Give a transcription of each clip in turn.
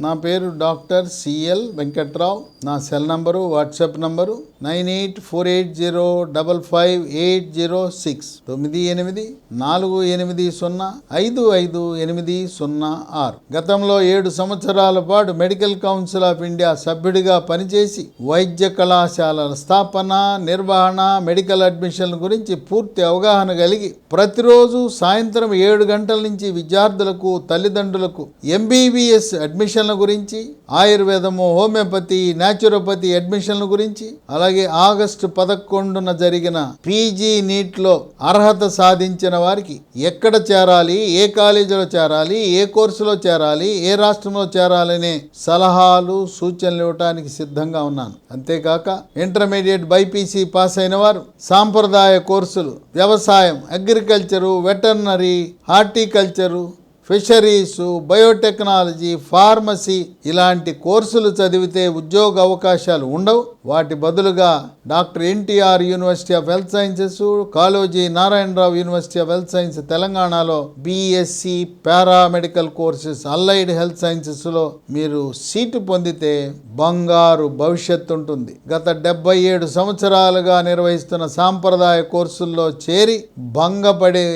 నా పేరు doctor CL Venkatrao. నా సెల్ నంబరు, వాట్సాప్ నంబరు 9848055806 9848055806. గతంలో 7 సంవత్సరాల పాటు మెడికల్ కౌన్సిల్ ఆఫ్ ఇండియా సభ్యుడిగా పనిచేసి వైద్య కళాశాలల స్థాపన, నిర్వహణ, మెడికల్ అడ్మిషన్ల గురించి పూర్తి అవగాహన కలిగి ప్రతిరోజు సాయంత్రం 7 గంటల నుంచి విద్యార్థులకు, తల్లిదండ్రులకు ఎంబీబీఎస్ అడ్మిషన్ల గురించి, ఆయుర్వేదము, హోమియోపతి, న్యాచురోపతి అడ్మిషన్ల గురించి, అలాగే ఆగస్టు 11న జరిగిన పీజీ నీట్లో అర్హత సాధించిన వారికి ఎక్కడ చేరాలి, ఏ కాలేజీలో చేరాలి, ఏ కోర్సులో చేరాలి, ఏ రాష్ట్రంలో చేరాలనే సలహాలు, సూచనలు ఇవ్వడానికి సిద్ధంగా ఉన్నాను. అంతేకాక ఇంటర్మీడియట్ బైపీసీ పాస్ అయిన వారు సాంప్రదాయ కోర్సులు, వ్యవసాయం, agriculture, veterinary, horticulture, fisheries, biotechnology, pharmacy ఇలాంటి కోర్సులు చదివితే ఉద్యోగ అవకాశాలు ఉండవు. వాటి బదులుగా doctor NTR university of health sciences, Kaloji Narayana Rao university of health science తెలంగాణలో BSc paramedical courses, allied health సైన్సెస్లో మీరు సీటు పొందితే బంగారు భవిష్యత్తు ఉంటుంది. గత 77 సంవత్సరాలుగా నిర్వహిస్తున్న సాంప్రదాయ కోర్సుల్లో చేరి భంగపడే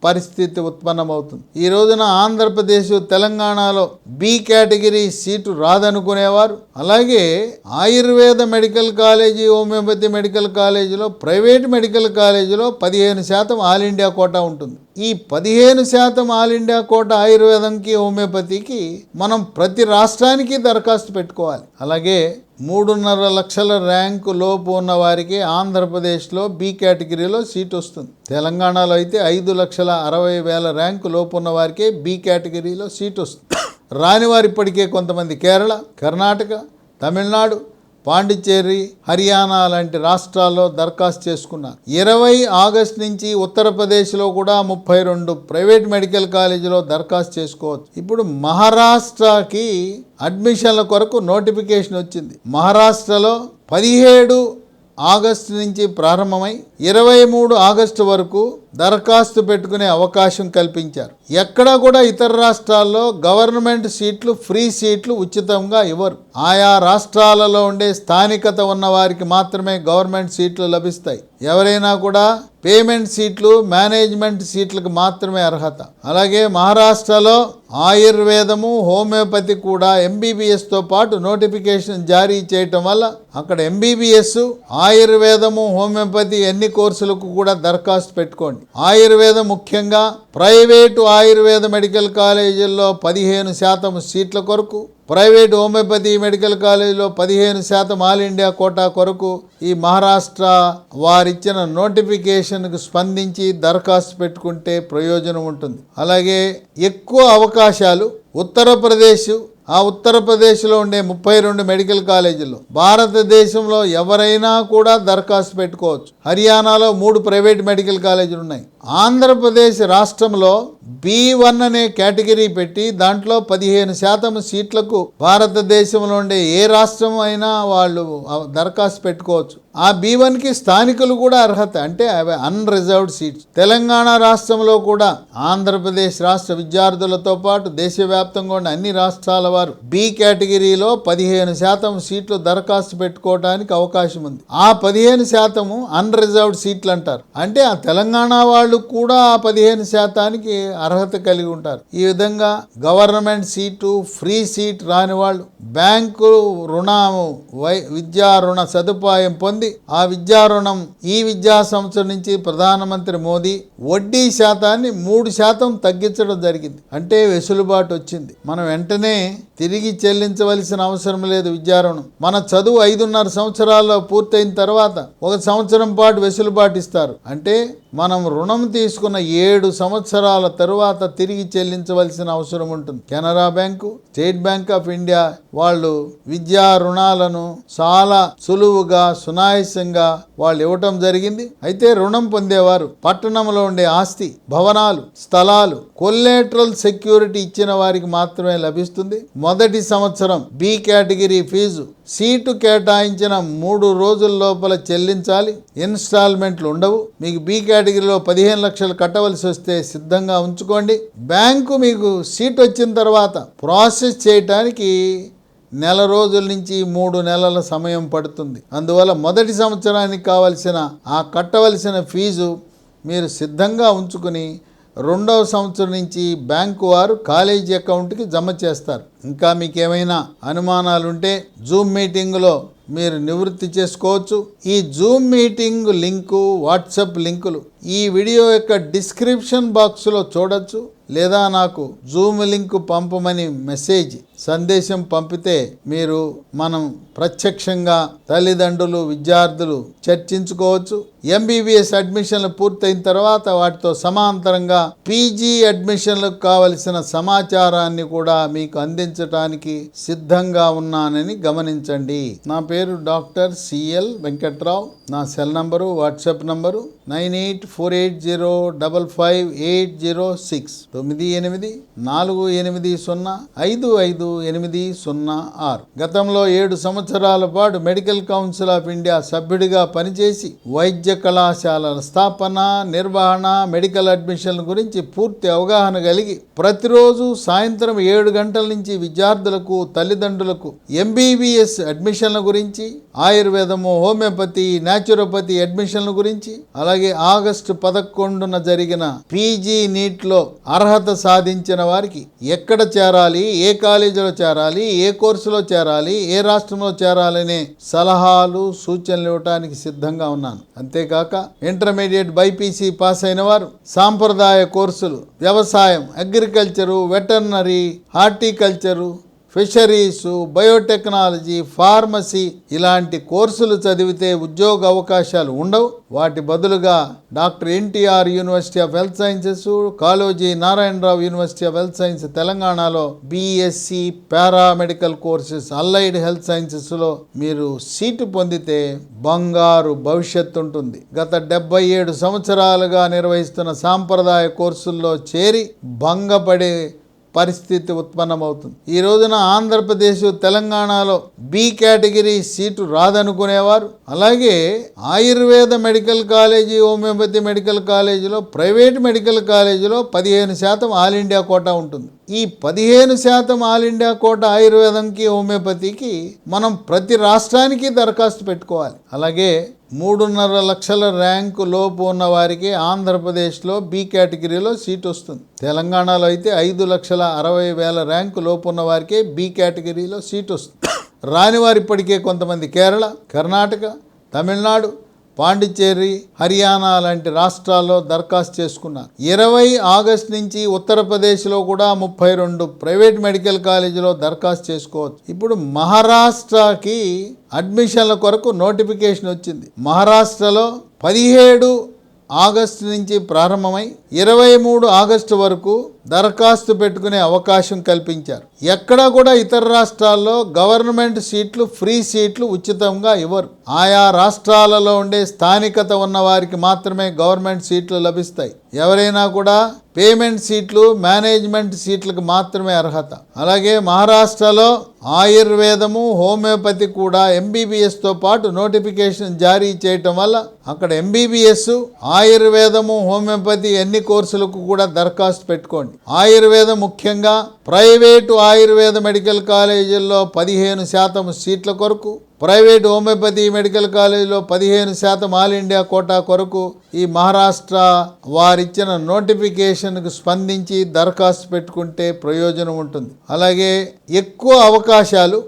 పరిస్థితి ఉత్పన్నమవుతుంది. ఈ రోజున ఆంధ్రప్రదేశ్, తెలంగాణలో బి కేటగిరీ సీటు రాదనుకునేవారు, అలాగే Ayurveda medical college, homeopathy medical కాలేజీలో, ప్రైవేట్ మెడికల్ కాలేజీలో 15% ఆల్ ఇండియా కోటా ఉంటుంది. ఈ 15% ఆల్ ఇండియా కోటా ఆయుర్వేదంకి, హోమియోపతికి మనం ప్రతి రాష్ట్రానికి దరఖాస్తు పెట్టుకోవాలి. అలాగే 3.5 లక్షల ర్యాంకు లోపు ఉన్న వారికి ఆంధ్రప్రదేశ్లో బి కేటగిరీలో సీట్ వస్తుంది. తెలంగాణలో అయితే 5,60,000 ర్యాంకు లోపు ఉన్న వారికే బి కేటగిరీలో సీట్ వస్తుంది. రాని వారు ఇప్పటికే కొంతమంది కేరళ, కర్ణాటక, తమిళనాడు, పాండిచ్చేరి, హర్యానా లాంటి రాష్ట్రాల్లో దరఖాస్తు చేసుకున్నారు. 20 ఆగస్టు నుంచి ఉత్తరప్రదేశ్లో కూడా 32 ప్రైవేట్ మెడికల్ కాలేజీలో దరఖాస్తు చేసుకోవచ్చు. ఇప్పుడు మహారాష్ట్రకి అడ్మిషన్ల కొరకు నోటిఫికేషన్ వచ్చింది. మహారాష్ట్రలో 17 ఆగస్టు నుంచి ప్రారంభమై 23 ఆగస్టు వరకు దరఖాస్తు పెట్టుకునే అవకాశం కల్పించారు. ఎక్కడా కూడా ఇతర రాష్ట్రాల్లో గవర్నమెంట్ సీట్లు, ఫ్రీ సీట్లు ఉచితంగా ఇవ్వరు. ఆయా రాష్ట్రాలలో ఉండే స్థానికత ఉన్న వారికి మాత్రమే గవర్నమెంట్ సీట్లు లభిస్తాయి. ఎవరైనా కూడా పేమెంట్ సీట్లు, మేనేజ్మెంట్ సీట్లకు మాత్రమే అర్హత. అలాగే మహారాష్ట్రలో ఆయుర్వేదము, హోమియోపతి కూడా ఎంబీబీఎస్తో పాటు నోటిఫికేషన్ జారీ చేయటం వల్ల అక్కడ ఎంబీబీఎస్, ఆయుర్వేదము, హోమియోపతి ఎన్ని కోర్సులకు కూడా దరఖాస్తు పెట్టుకోండి. ఆయుర్వేదం ముఖ్యంగా ప్రైవేటు ఆయుర్వేద మెడికల్ కాలేజీల్లో 15% సీట్ల కొరకు, ప్రైవేట్ హోమియోపతి మెడికల్ కాలేజీలో 15% ఆల్ ఇండియా కోటా కొరకు ఈ మహారాష్ట్ర వారిచ్చిన నోటిఫికేషన్కు స్పందించి దరఖాస్తు పెట్టుకుంటే ప్రయోజనం ఉంటుంది. అలాగే ఎక్కువ అవకాశాలు ఉత్తరప్రదేశ్లో ఉండే 32 మెడికల్ కాలేజీల్లో భారతదేశంలో ఎవరైనా కూడా దరఖాస్తు పెట్టుకోవచ్చు. హర్యానాలో 3 ప్రైవేట్ మెడికల్ కాలేజీలు ఉన్నాయి. ఆంధ్రప్రదేశ్ రాష్ట్రంలో B1 అనే కేటగిరీ పెట్టి దాంట్లో 15% సీట్లకు భారతదేశంలో ఉండే ఏ రాష్ట్రం అయినా వాళ్ళు దరఖాస్తు పెట్టుకోవచ్చు. ఆ B1కి స్థానికులు కూడా అర్హత, అంటే అవి అన్రిజర్వ్డ్ సీట్స్. తెలంగాణ రాష్ట్రంలో కూడా ఆంధ్రప్రదేశ్ రాష్ట్ర విద్యార్థులతో పాటు దేశవ్యాప్తంగా ఉన్న అన్ని రాష్ట్రాల వారు బి కేటగిరీలో 15% సీట్లు దరఖాస్తు పెట్టుకోవడానికి అవకాశం ఉంది. ఆ 15% అన్రిజర్వ్డ్ సీట్లు అంటారు. అంటే ఆ తెలంగాణ వాళ్ళు కూడా ఆ 15%కి అర్హత కలిగి ఉంటారు. ఈ విధంగా గవర్నమెంట్ సీటు, ఫ్రీ సీట్ రాని వాళ్ళు బ్యాంకు రుణము, విద్యా రుణ సదుపాయం పొంది ఆ విద్యా రుణం ఈ విద్యా సంవత్సరం నుంచి ప్రధానమంత్రి మోదీ వడ్డీ శాతాన్ని 3% తగ్గించడం జరిగింది. అంటే వెసులుబాటు వచ్చింది. మనం వెంటనే తిరిగి చెల్లించవలసిన అవసరం లేదు విద్యా రుణం. మన చదువు 5.5 సంవత్సరాల్లో పూర్తయిన తర్వాత 1 సంవత్సరం పాటు వెసులుబాటు ఇస్తారు. అంటే మనం రుణం తీసుకున్న 7 సంవత్సరాల తరువాత తిరిగి చెల్లించవలసిన అవసరం ఉంటుంది. Canara bank, state bank of India వాళ్ళు విద్యా రుణాలను చాలా సులువుగా, సునాయాసంగా వాళ్ళు ఇవ్వటం జరిగింది. అయితే రుణం పొందేవారు పట్టణంలో ఉండే ఆస్తి, భవనాలు, స్థలాలు, కొల్లేటరల్ సెక్యూరిటీ ఇచ్చిన వారికి మాత్రమే లభిస్తుంది. మొదటి సంవత్సరం బి కేటగిరీ ఫీజు సీటు కేటాయించిన 3 రోజుల లోపల చెల్లించాలి. ఇన్స్టాల్మెంట్లు ఉండవు. మీకు బి కేటగిరీలో 15 లక్షలు కట్టవలసి వస్తే సిద్ధంగా ఉంచుకోండి. బ్యాంకు మీకు సీట్ వచ్చిన తర్వాత ప్రాసెస్ చేయటానికి 1 రోజుల నుంచి 3 నెలల సమయం పడుతుంది. అందువల్ల మొదటి సంవత్సరానికి కావలసిన ఆ కట్టవలసిన ఫీజు మీరు సిద్ధంగా ఉంచుకుని 2వ సంవత్సరం నుంచి బ్యాంకు వారు కాలేజీ అకౌంట్కి జమ చేస్తారు. ఇంకా మీకు ఏమైనా అనుమానాలుంటే జూమ్ మీటింగులో మీరు నివృత్తి చేసుకోవచ్చు. ఈ జూమ్ మీటింగ్ లింకు, వాట్సాప్ లింకులు ఈ వీడియో యొక్క డిస్క్రిప్షన్ బాక్స్లో చూడొచ్చు. లేదా నాకు జూమ్ లింక్ పంపమని సందేశం పంపితే మనం ప్రత్యక్షంగా తల్లిదండ్రులు, విద్యార్థులు చర్చించుకోవచ్చు. ఎంబీబీఎస్ అడ్మిషన్లు పూర్తయిన తర్వాత వాటితో సమాంతరంగా పీజీ అడ్మిషన్లకు కావలసిన సమాచారాన్ని కూడా మీకు అందించడానికి సిద్ధంగా ఉన్నానని గమనించండి. నా పేరు డాక్టర్ సిఎల్ వెంకట్రావు. నా సెల్ నంబరు, వాట్సాప్ నంబరు 9848055806 9848055806. గతంలో 7 సంవత్సరాల పాటు మెడికల్ కౌన్సిల్ ఆఫ్ ఇండియా సభ్యుడిగా పనిచేసి వైద్య కళాశాలల స్థాపన, నిర్వహణ, మెడికల్ అడ్మిషన్ల గురించి పూర్తి అవగాహన కలిగి ప్రతిరోజు సాయంత్రం 7 గంటల నుంచి విద్యార్థులకు, తల్లిదండ్రులకు ఎంబీబీఎస్ అడ్మిషన్ల గురించి, ఆయుర్వేదము, హోమియోపతి, న్యాచురోపతి అడ్మిషన్ల గురించి, అలాగే ఆగస్టు 11న జరిగిన పీజీ నీట్లో అర్హత సాధించిన వారికి ఎక్కడ చేరాలి, ఏ కాలేజీలో చేరాలి, ఏ కోర్సులో చేరాలి, ఏ రాష్ట్రంలో చేరాలనే సలహాలు, సూచనలు ఇవ్వడానికి సిద్ధంగా ఉన్నాను. అంతేకాక ఇంటర్మీడియట్ బైపీసీ పాస్ అయిన వారు సాంప్రదాయ కోర్సులు, వ్యవసాయం, agriculture, veterinary, horticulture, fisheries, biotechnology, pharmacy ఇలాంటి కోర్సులు చదివితే ఉద్యోగ అవకాశాలు ఉండవు. వాటి బదులుగా doctor NTR university of health sciences, Kaloji Narayana Rao university of health science తెలంగాణలో BSc paramedical courses, allied health సైన్సెస్లో మీరు సీటు పొందితే బంగారు భవిష్యత్తు ఉంటుంది. గత 77 సంవత్సరాలుగా నిర్వహిస్తున్న సాంప్రదాయ కోర్సుల్లో చేరి భంగపడే పరిస్థితి ఉత్పన్నమవుతుంది. ఈ రోజున ఆంధ్రప్రదేశ్, తెలంగాణలో బి కేటగిరీ సీటు రాదనుకునేవారు, అలాగే Ayurveda medical college, homeopathy medical కాలేజీలో, ప్రైవేట్ మెడికల్ కాలేజీలో 15% ఆల్ ఇండియా కోటా ఉంటుంది. ఈ 15% ఆల్ ఇండియా కోటా ఆయుర్వేదంకి, హోమియోపతికి మనం ప్రతి రాష్ట్రానికి దరఖాస్తు పెట్టుకోవాలి. అలాగే 3.5 లక్షల ర్యాంకు లోపు ఉన్న వారికి ఆంధ్రప్రదేశ్లో బి కేటగిరీలో సీట్ వస్తుంది. తెలంగాణలో అయితే 5,60,000 ర్యాంకు లోపు ఉన్న వారికే బి కేటగిరీలో సీట్ వస్తుంది. రాని వారు ఇప్పటికే కొంతమంది కేరళ, కర్ణాటక, తమిళనాడు, పాండిచ్చేరి, హర్యానా లాంటి రాష్ట్రాల్లో దరఖాస్తు చేసుకున్నారు. 20 ఆగస్టు నుంచి ఉత్తరప్రదేశ్లో కూడా 32 ప్రైవేట్ మెడికల్ కాలేజీలో దరఖాస్తు చేసుకోవచ్చు. ఇప్పుడు మహారాష్ట్రకి అడ్మిషన్ల కొరకు నోటిఫికేషన్ వచ్చింది. మహారాష్ట్రలో 17 ఆగస్టు నుంచి ప్రారంభమై 23 ఆగస్టు వరకు దరఖాస్తు పెట్టుకునే అవకాశం కల్పించారు. ఎక్కడా కూడా ఇతర రాష్ట్రాల్లో గవర్నమెంట్ సీట్లు, ఫ్రీ సీట్లు ఉచితంగా ఇవ్వరు. ఆయా రాష్ట్రాలలో ఉండే స్థానికత ఉన్న వారికి మాత్రమే గవర్నమెంట్ సీట్లు లభిస్తాయి. ఎవరైనా కూడా పేమెంట్ సీట్లు, మేనేజ్మెంట్ సీట్లకు మాత్రమే అర్హత. అలాగే మహారాష్ట్రలో ఆయుర్వేదము, హోమియోపతి కూడా ఎంబీబీఎస్తో పాటు నోటిఫికేషన్ జారీ చేయటం వల్ల అక్కడ ఎంబీబీఎస్, ఆయుర్వేదము, హోమియోపతి ఎన్ని కోర్సులకు కూడా దరఖాస్తు పెట్టుకోండి. ఆయుర్వేదం ముఖ్యంగా ప్రైవేటు ఆయుర్వేద మెడికల్ కాలేజీల్లో 15% సీట్ల కొరకు, ప్రైవేట్ హోమియోపతి మెడికల్ కాలేజీలో 15% ఆల్ ఇండియా కోటా కొరకు ఈ మహారాష్ట్ర వారిచ్చిన నోటిఫికేషన్కు స్పందించి దరఖాస్తు పెట్టుకుంటే ప్రయోజనం ఉంటుంది. అలాగే ఎక్కువ అవకాశాలు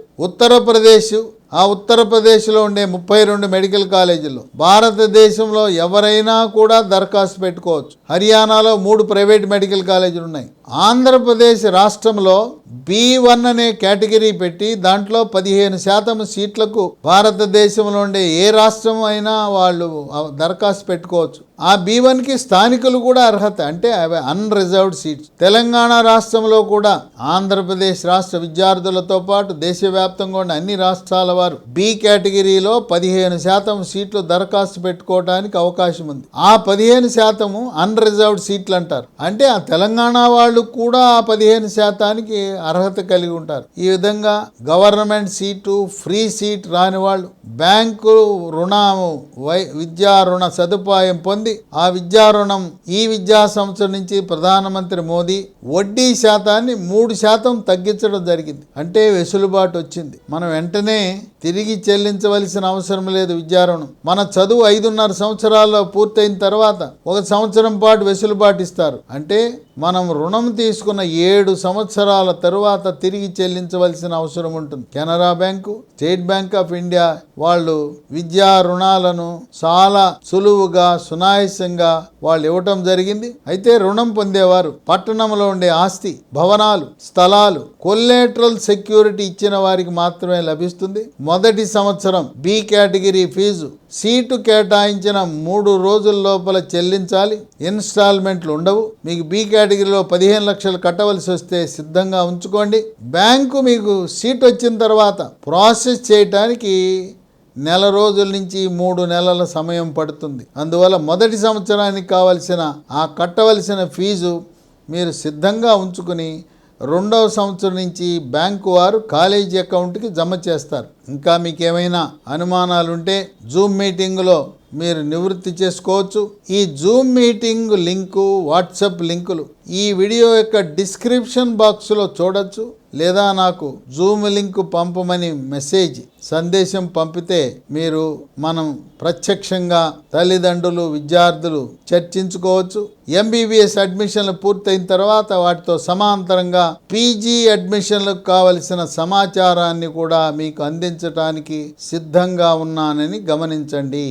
ఉత్తరప్రదేశ్లో ఉండే 32 మెడికల్ కాలేజీల్లో భారతదేశంలో ఎవరైనా కూడా దరఖాస్తు పెట్టుకోవచ్చు. హర్యానాలో 3 ప్రైవేట్ మెడికల్ కాలేజీలు ఉన్నాయి. ఆంధ్రప్రదేశ్ రాష్ట్రంలో B1 అనే కేటగిరీ పెట్టి దాంట్లో 15% సీట్లకు భారతదేశంలో ఉండే ఏ రాష్ట్రం అయినా వాళ్ళు దరఖాస్తు పెట్టుకోవచ్చు. ఆ B1కి స్థానికులు కూడా అర్హత, అంటే అవి అన్రిజర్వ్డ్ సీట్స్. తెలంగాణ రాష్ట్రంలో కూడా ఆంధ్రప్రదేశ్ రాష్ట్ర విద్యార్థులతో పాటు దేశవ్యాప్తంగా ఉన్న అన్ని రాష్ట్రాల వారు బి కేటగిరీలో 15% సీట్లు దరఖాస్తు పెట్టుకోవడానికి అవకాశం ఉంది. ఆ 15% అన్రిజర్వ్డ్ సీట్లు అంటారు. అంటే ఆ తెలంగాణ వాళ్ళు వాళ్ళు కూడా ఆ 15% అర్హత కలిగి ఉంటారు. ఈ విధంగా గవర్నమెంట్ సీటు, ఫ్రీ సీట్ రాని వాళ్ళు బ్యాంకు రుణము విద్యా రుణ సదుపాయం పొంది ఆ విద్యా రుణం ఈ విద్యా సంవత్సరం నుంచి ప్రధానమంత్రి మోదీ వడ్డీ శాతాన్ని 3% తగ్గించడం జరిగింది. అంటే వెసులుబాటు వచ్చింది. మనం వెంటనే తిరిగి చెల్లించవలసిన అవసరం లేదు విద్యా రుణం. మన చదువు 5.5 సంవత్సరాల్లో పూర్తయిన తర్వాత 1 సంవత్సరం పాటు వెసులుబాటు ఇస్తారు. అంటే మనం రుణం తీసుకున్న 7 సంవత్సరాల తరువాత తిరిగి చెల్లించవలసిన అవసరం ఉంటుంది. Canara bank, state bank of India వాళ్ళు విద్యా రుణాలను చాలా సులువుగా, సునాయాసంగా వాళ్ళు ఇవ్వటం జరిగింది. అయితే రుణం పొందేవారు పట్టణంలో ఉండే ఆస్తి, భవనాలు, స్థలాలు, కొల్లేటరల్ సెక్యూరిటీ ఇచ్చిన వారికి మాత్రమే లభిస్తుంది. మొదటి సంవత్సరం బి కేటగిరీ ఫీజు సీటు కేటాయించిన 3 రోజుల లోపల చెల్లించాలి. ఇన్స్టాల్మెంట్లు ఉండవు. మీకు బి కేటగిరీలో 15 లక్షలు కట్టవలసి వస్తే సిద్ధంగా ఉంచుకోండి. బ్యాంకు మీకు సీట్ వచ్చిన తర్వాత ప్రాసెస్ చేయటానికి 1 రోజుల నుంచి 3 నెలల సమయం పడుతుంది. అందువల్ల మొదటి సంవత్సరానికి కావలసిన ఆ కట్టవలసిన ఫీజు మీరు సిద్ధంగా ఉంచుకుని 2వ సంవత్సరం నుంచి బ్యాంకు వారు కాలేజీ అకౌంట్కి జమ చేస్తారు. ఇంకా మీకు ఏమైనా అనుమానాలుంటే జూమ్ మీటింగులో మీరు నివృత్తి చేసుకోవచ్చు. ఈ జూమ్ మీటింగ్ లింకు, వాట్సాప్ లింకులు ఈ వీడియో యొక్క డిస్క్రిప్షన్ బాక్స్లో చూడొచ్చు. లేదా నాకు జూమ్ లింక్ పంపమని సందేశం పంపితే మనం ప్రత్యక్షంగా తల్లిదండ్రులు, విద్యార్థులు చర్చించుకోవచ్చు. ఎంబీబీఎస్ అడ్మిషన్లు పూర్తయిన తర్వాత వాటితో సమాంతరంగా పీజీ అడ్మిషన్లకు కావలసిన సమాచారాన్ని కూడా మీకు అందించడానికి సిద్ధంగా ఉన్నానని గమనించండి.